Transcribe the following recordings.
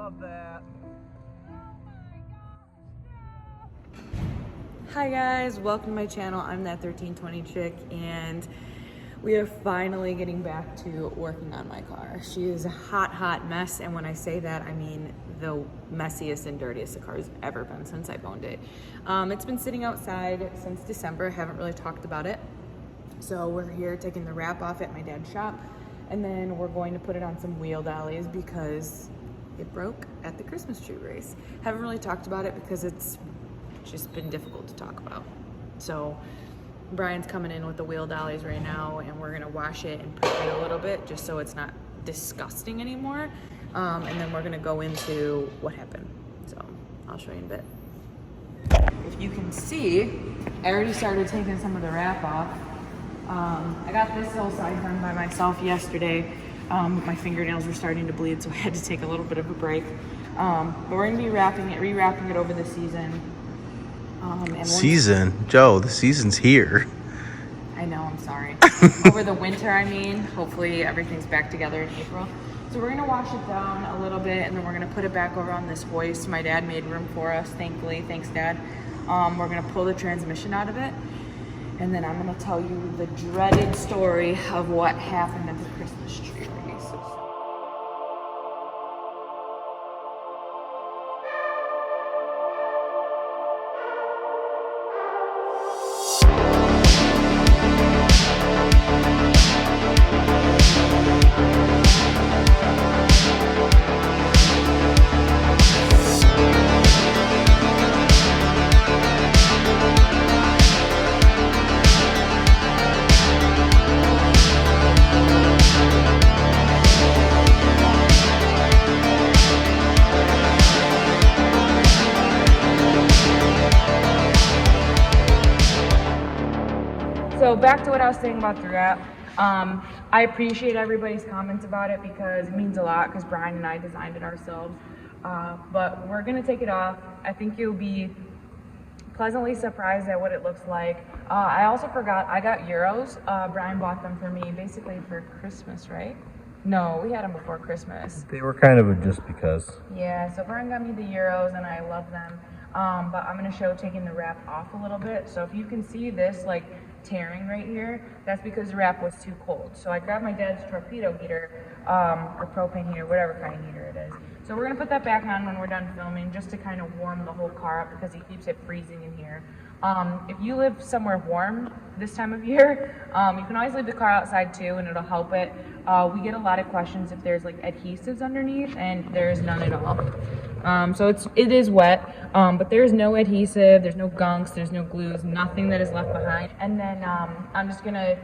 love that. Hi guys, welcome to my channel. I'm that 1320 chick, and we are finally getting back to working on my car. She is a hot mess, and when I say that, I mean the messiest and dirtiest the car's ever been since I've owned it. It's been sitting outside since December. Haven't really talked about it. So we're here taking the wrap off at my dad's shop, and then we're going to put it on some wheel dollies because it broke at the Christmas tree race. Haven't really talked about it because it's just been difficult to talk about. So Brian's coming in with the wheel dollies right now, and we're gonna wash it and prep it a little bit just so it's not disgusting anymore. And then we're gonna go into what happened. So I'll show you in a bit. If you can see, I already started taking some of the wrap off. I got this whole side done by myself yesterday. My fingernails were starting to bleed, so I had to take a little bit of a break. But we're gonna be rewrapping it over the season. Joe, the season's here. I know, I'm sorry. Over the winter, I mean, hopefully everything's back together in April. So we're gonna wash it down a little bit, and then we're gonna put it back over on this hoist. My dad made room for us, thankfully, thanks Dad. We're gonna pull the transmission out of it, and then I'm gonna tell you the dreaded story of what happened at the Christmas tree race. So back to what I was saying about the wrap. I appreciate everybody's comments about it because it means a lot, because Brian and I designed it ourselves. But we're gonna take it off. I think you'll be pleasantly surprised at what it looks like. I also forgot, I got Euros. Brian bought them for me basically for Christmas, right? No, we had them before Christmas. They were kind of a just because. Yeah, so Brian got me the Euros and I love them. But I'm gonna show taking the wrap off a little bit. So if you can see this like tearing right here, that's because the wrap was too cold. So I grabbed my dad's torpedo heater, or propane heater, whatever kind of heater it is. So we're gonna put that back on when we're done filming, just to kind of warm the whole car up because he keeps it freezing in here. If you live somewhere warm this time of year, you can always leave the car outside too, and it'll help it. We get a lot of questions if there's like adhesives underneath, and there's none at all. So it is wet, but there's no adhesive, there's no gunks, there's no glues, nothing that is left behind. And then I'm just gonna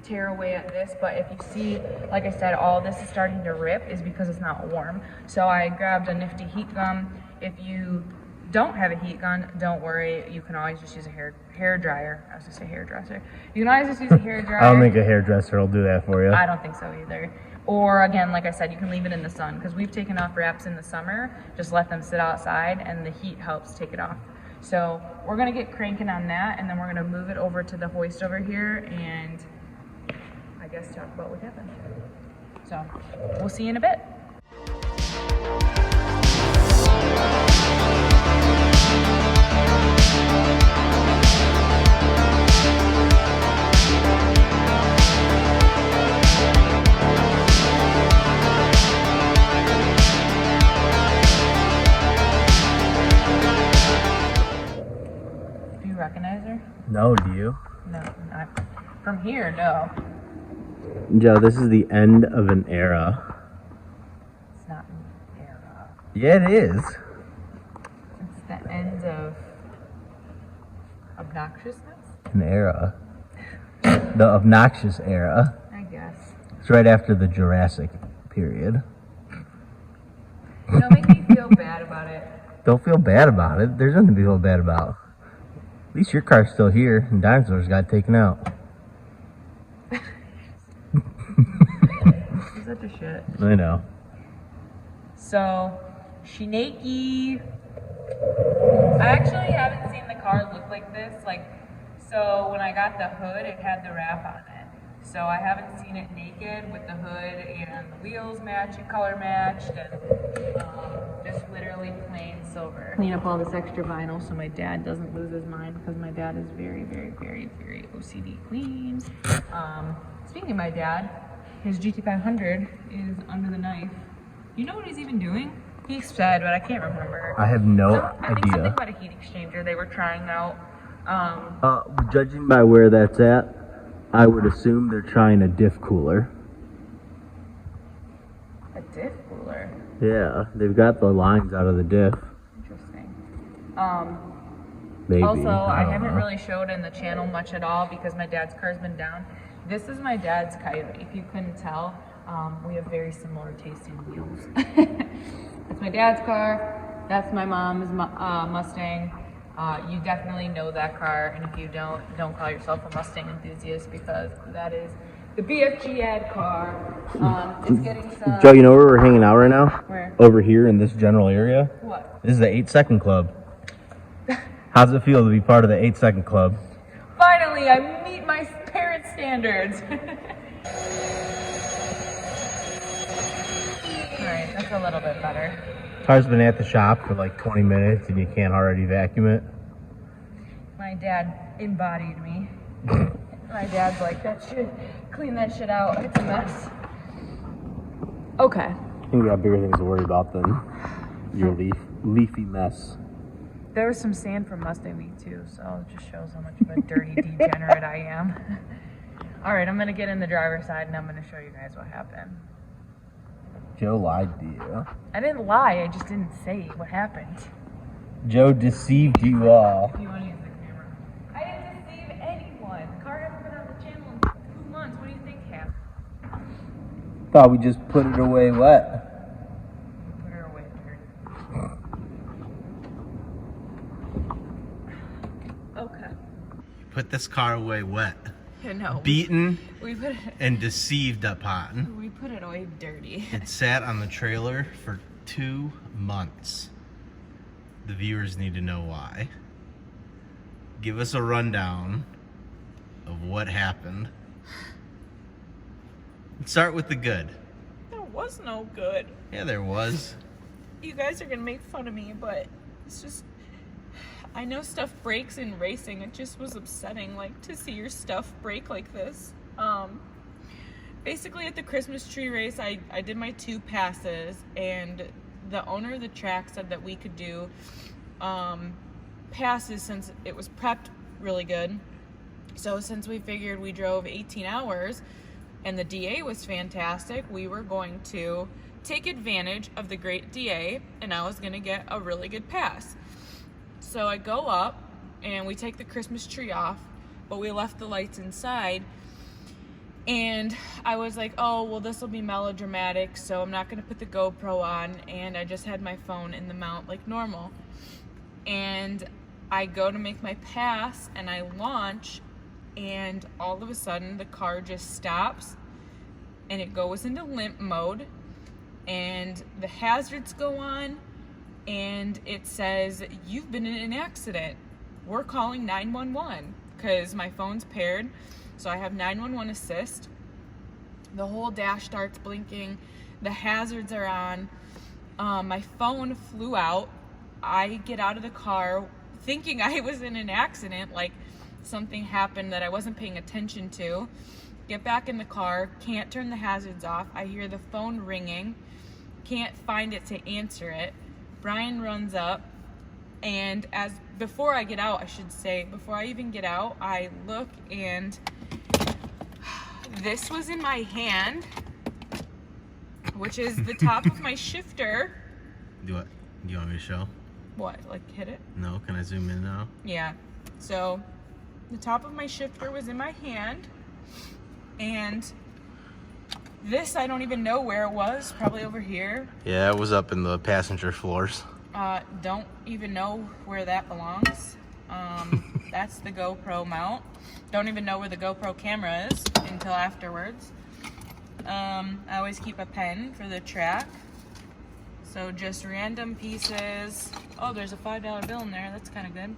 tear away at this, but if you see, like I said, all this is starting to rip is because it's not warm. So I grabbed a nifty heat gun. If you don't have a heat gun, don't worry, you can always just use a hair dryer. I was gonna say hairdresser. You can always just use a hair dryer. I don't think a hairdresser will do that for you. I don't think so either. Or again, like I said, you can leave it in the sun, because we've taken off wraps in the summer, just let them sit outside, and the heat helps take it off. So we're gonna get cranking on that, and then we're gonna move it over to the hoist over here, and I guess talk about what happened. So we'll see you in a bit. Do you recognize her? No, do you? No, not from here, no. Joe, this is the end of an era. It's not an era. Yeah, it is. It's the end of obnoxiousness? An era. The obnoxious era. I guess. It's right after the Jurassic period. Don't make me feel bad about it. Don't feel bad about it. There's nothing to feel bad about. At least your car's still here, and dinosaurs got taken out. She's such a shit. I know. So, Shinaki. I actually haven't seen the car look like this. So when I got the hood, it had the wrap on it. So I haven't seen it naked with the hood and the wheels match and color matched, and just literally plain silver. Clean up all this extra vinyl so my dad doesn't lose his mind, because my dad is very, very, very, very OCD clean. Speaking of my dad, his GT500 is under the knife. You know what he's even doing? He said, but I can't remember. I have no I think something idea. about a heat exchanger they were trying out. Judging by where that's at, I would assume they're trying a diff cooler. A diff cooler? Yeah, they've got the lines out of the diff. Interesting. Maybe. Also, I don't haven't know. really showed in the channel much at all because my dad's car's been down. This is my dad's Coyote. If you couldn't tell, we have very similar tasting wheels. That's my dad's car. That's my mom's Mustang. You definitely know that car, and if you don't call yourself a Mustang enthusiast, because that is the BFG ad car. It's getting some... Joe, you know where we're hanging out right now? Where? Over here in this general area. What? This is the 8 Second Club. How's it feel to be part of the 8 Second Club? Finally, I meet my parents' standards. Alright, that's a little bit better. Car's been at the shop for like 20 minutes and you can't already vacuum it. My dad embodied me. My dad's like, clean that shit out. It's a mess. Okay. I think we got bigger things to worry about than your leafy mess. There was some sand from Mustang Week too, so it just shows how much of a dirty degenerate I am. Alright, I'm gonna get in the driver's side and I'm gonna show you guys what happened. Joe lied to you. I didn't lie, I just didn't say what happened. Joe deceived you all. You want to use the camera? I didn't deceive anyone. The car hasn't been on the channel in 2 months. What do you think happened? Thought we just put it away wet. Put her away, dirty. Okay. Put this car away wet. No. Beaten We put it. and deceived upon. We put it away dirty. It sat on the trailer for 2 months. The viewers need to know why. Give us a rundown of what happened. Let's start with the good. There was no good. Yeah, there was. You guys are gonna make fun of me, but it's just. I know stuff breaks in racing. It just was upsetting, like, to see your stuff break like this. Basically at the Christmas tree race, I did my 2 passes, and the owner of the track said that we could do passes since it was prepped really good. So since we figured we drove 18 hours and the DA was fantastic, we were going to take advantage of the great DA, and I was gonna get a really good pass. So I go up and we take the Christmas tree off, but we left the lights inside. And I was like, oh, well, this will be melodramatic, so I'm not going to put the GoPro on. And I just had my phone in the mount like normal. And I go to make my pass and I launch, and all of a sudden the car just stops and it goes into limp mode, and the hazards go on. And it says, you've been in an accident. We're calling 911, because my phone's paired, so I have 911 assist. The whole dash starts blinking. The hazards are on. My phone flew out. I get out of the car thinking I was in an accident, like something happened that I wasn't paying attention to. Get back in the car, can't turn the hazards off. I hear the phone ringing, can't find it to answer it. Brian runs up, and before I get out, I should say, before I even get out, I look, and this was in my hand, which is the top of my shifter. Do you want me to show? What, like hit it? No, can I zoom in now? Yeah, so the top of my shifter was in my hand, and this, I don't even know where it was, probably over here. Yeah, it was up in the passenger floors. Don't even know where that belongs. That's the GoPro mount. Don't even know where the GoPro camera is until afterwards. I always keep a pen for the track. So just random pieces. Oh, there's a $5 bill in there. That's kind of good.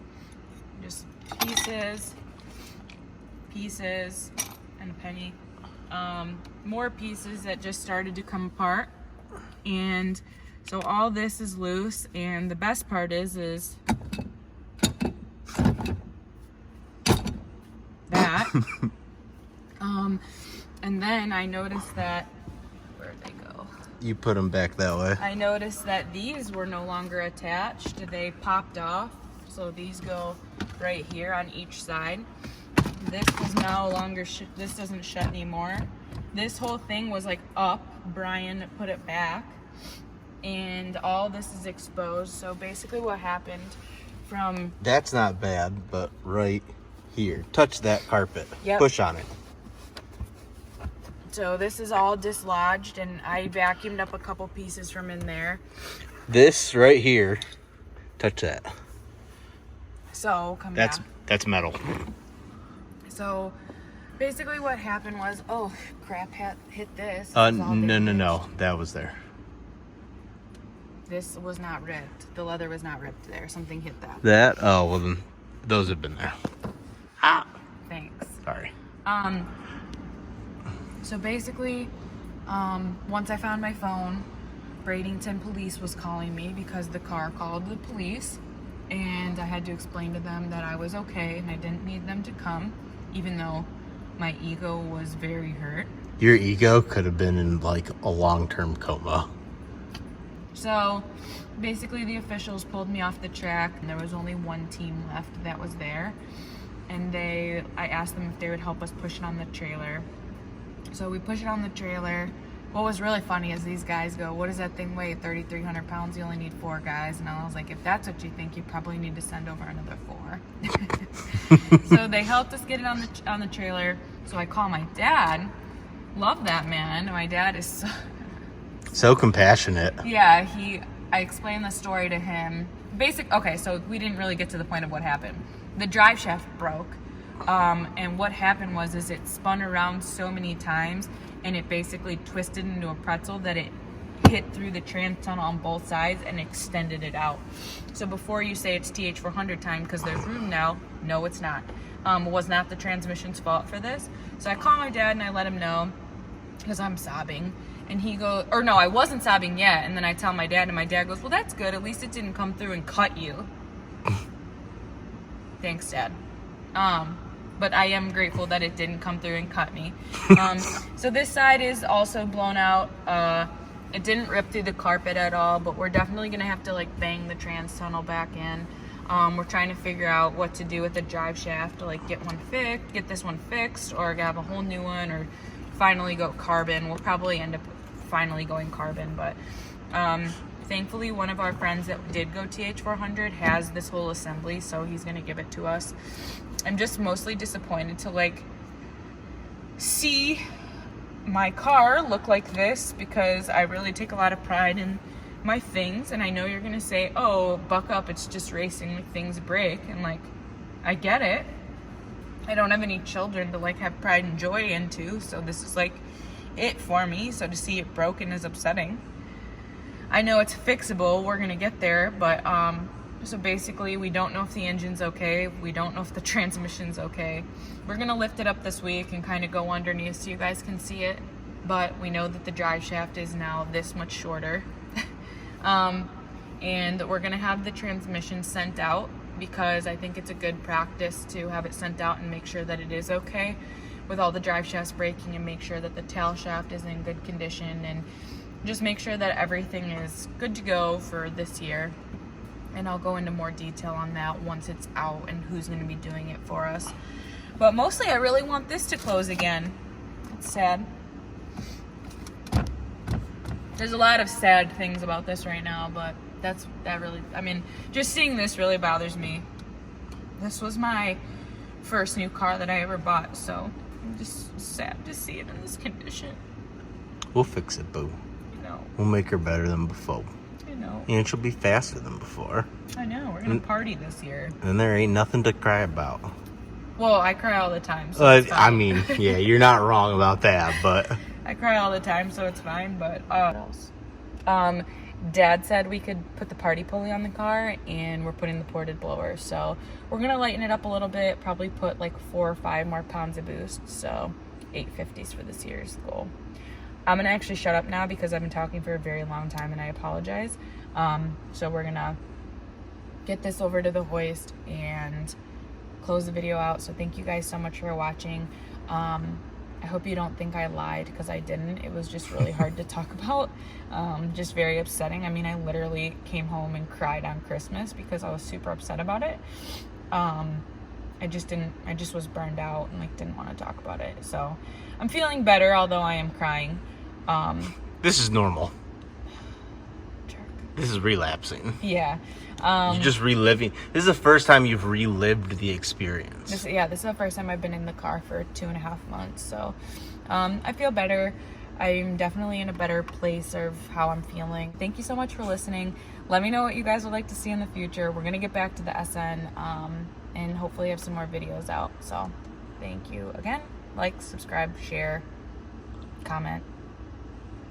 Just pieces, and a penny. more pieces that just started to come apart. And so all this is loose, and the best part is that. And then I noticed that, where'd they go? You put them back that way. I noticed that these were no longer attached. They popped off. So these go right here on each side. This is no longer, this doesn't shut anymore. This whole thing was like up. Brian put it back. And all this is exposed. So basically what happened from... That's not bad, but right here. Touch that carpet. Yep. Push on it. So this is all dislodged, and I vacuumed up a couple pieces from in there. This right here. Touch that. So come back. That's metal. So basically what happened was, oh crap, hit this. No. That was there. This was not ripped. The leather was not ripped there. Something hit that. That? Oh, well then, those have been there. Ah! Thanks. Sorry. So basically, once I found my phone, Bradenton police was calling me because the car called the police, and I had to explain to them that I was okay and I didn't need them to come, even though my ego was very hurt. Your ego could have been in like a long-term coma. So basically the officials pulled me off the track, and there was only one team left that was there, and I asked them if they would help us push it on the trailer. So we push it on the trailer. What was really funny is these guys go, what does that thing weigh? 3,300 pounds, you only need 4 guys. And I was like, if that's what you think, you probably need to send over another 4. So they helped us get it on the trailer. So I call my dad. Love that man. My dad is so compassionate. Yeah, I explained the story to him. Okay, so we didn't really get to the point of what happened. The drive shaft broke. And what happened was it spun around so many times, and it basically twisted into a pretzel that it hit through the trans tunnel on both sides and extended it out. So before you say it's TH400 time because there's room now, no, it's not. It was not the transmission's fault for this. So I call my dad and I let him know because I'm sobbing. And he goes, or no, I wasn't sobbing yet. And then I tell my dad, and my dad goes, well, that's good. At least it didn't come through and cut you. Thanks, Dad. But I am grateful that it didn't come through and cut me. So this side is also blown out. It didn't rip through the carpet at all, but we're definitely gonna have to like bang the trans tunnel back in. We're trying to figure out what to do with the drive shaft to like get this one fixed, or have a whole new one, or finally go carbon. We'll probably end up finally going carbon, but thankfully one of our friends that did go TH400 has this whole assembly, so he's gonna give it to us. I'm just mostly disappointed to like see my car look like this, because I really take a lot of pride in my things, and I know you're gonna say, oh, buck up, it's just racing, like things break, and like I get it. I don't have any children to like have pride and joy into, so this is like it for me. So to see it broken is upsetting. I know it's fixable, we're gonna get there, but so basically we don't know if the engine's okay, we don't know if the transmission's okay. We're gonna lift it up this week and kind of go underneath so you guys can see it, but we know that the drive shaft is now this much shorter. And we're gonna have the transmission sent out, because I think it's a good practice to have it sent out and make sure that it is okay with all the drive shafts breaking, and make sure that the tail shaft is in good condition, and just make sure that everything is good to go for this year. And I'll go into more detail on that once it's out and who's going to be doing it for us. But mostly I really want this to close again. It's sad. There's a lot of sad things about this right now, but just seeing this really bothers me. This was my first new car that I ever bought, so I'm just sad to see it in this condition. We'll fix it, boo. No. We'll make her better than before. I know. And she'll be faster than before. I know. We're going to party this year. And there ain't nothing to cry about. Well, I cry all the time, so it's fine. I mean, yeah, you're not wrong about that, but... I cry all the time, so it's fine, but... what else? Dad said we could put the party pulley on the car, and we're putting the ported blower, so we're going to lighten it up a little bit, probably put like 4 or 5 more pounds of boost, so 850s for this year's goal. I'm gonna actually shut up now because I've been talking for a very long time and I apologize. So we're gonna get this over to the hoist and close the video out. So thank you guys so much for watching. I hope you don't think I lied, because I didn't. It was just really hard to talk about. Just very upsetting. I mean, I literally came home and cried on Christmas because I was super upset about it. I just was burned out and like didn't want to talk about it. So I'm feeling better, although I am crying. This is normal. Jerk. This is relapsing. Yeah. You're just reliving. This is the first time you've relived the experience. This is the first time I've been in the car for 2.5 months. So I feel better. I'm definitely in a better place of how I'm feeling. Thank you so much for listening. Let me know what you guys would like to see in the future. We're going to get back to the SN and hopefully have some more videos out. So thank you again. Like, subscribe, share, comment.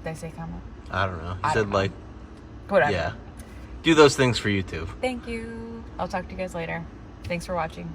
Did I say comment? I don't know. You said like. Whatever. Yeah. Do those things for YouTube. Thank you. I'll talk to you guys later. Thanks for watching.